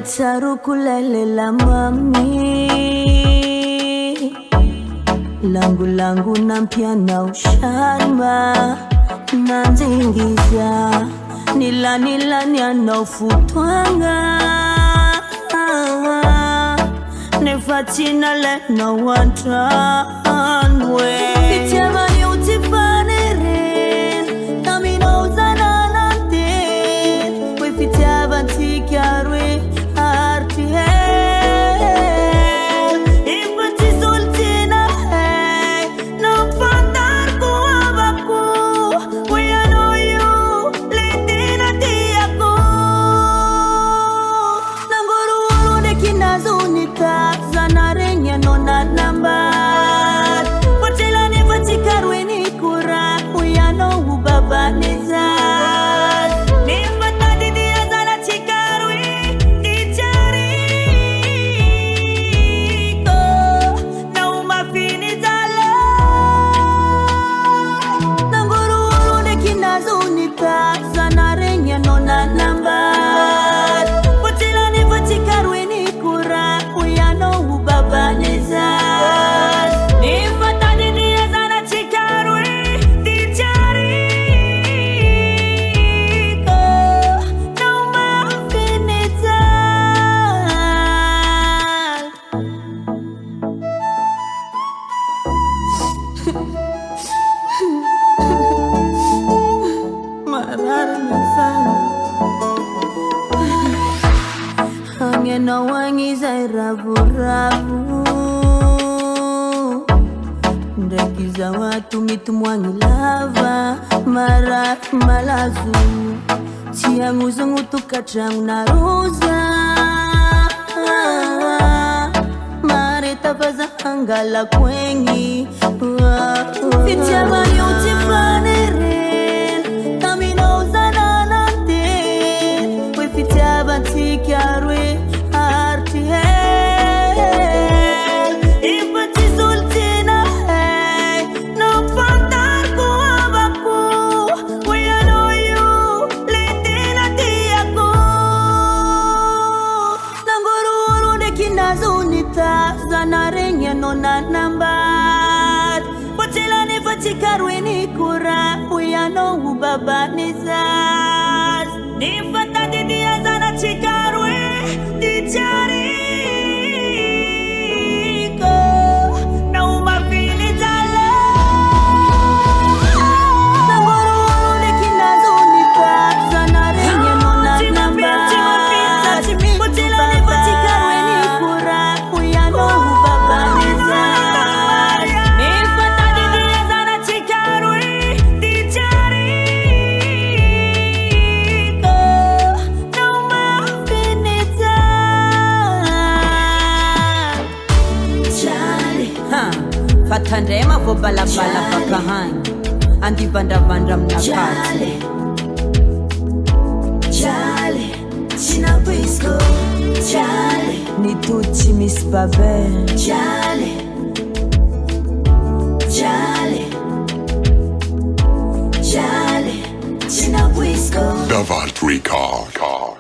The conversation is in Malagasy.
Tsaru kulalela mami, langu na mpiana usharma nanzingiza nilani anaofutwanga nefatina le no one turn way Fitamani utifanere kamino uzana nante we fitaba tikarwe arti Impati sultina no fandar kuabaku we know you letina tiako Nanguru de kinazunita zanarenya nona number Potelani vatikarwe ni kura we know baba nizaz Nifata didia zana tikarwe tichariko na umafini zala Nanguru de kinazunita zanarenya nona number Potelani vatikarwe ni kura we know baba nizaz Nifata didia zana tikarwe tichariko na umafini zala Mararnya sana Angena wangi zai rabu Ndaki za watu mitumwangi lava Mara malazu Tia muzungu tukachangu na roza Mare tafaza angala kwengi Fitamani utifanere Kamino uzana nante We fitaba tikarwe arti Impati sultina no fandar kuabaku We know you letina tiako Nanguru de kinazunita zanarenya nona number Potelani vatikarwe ni kura we know baba nizaz Nifata didia zana tikarwe tichariko na umafini zala Nanguru de kinazunita zanarenya nona number Potelani vatikarwe ni kura we know baba nizaz Nifata didia zana tikarwe tichariko na umafini zala Fatandema vo balabala pakahani Andi vandavandra mnakati Charlie, China Brisco, Charlie, Ni tuchi Miss Babel Charlie, Charlie, Charlie, China Brisco. Davant Record.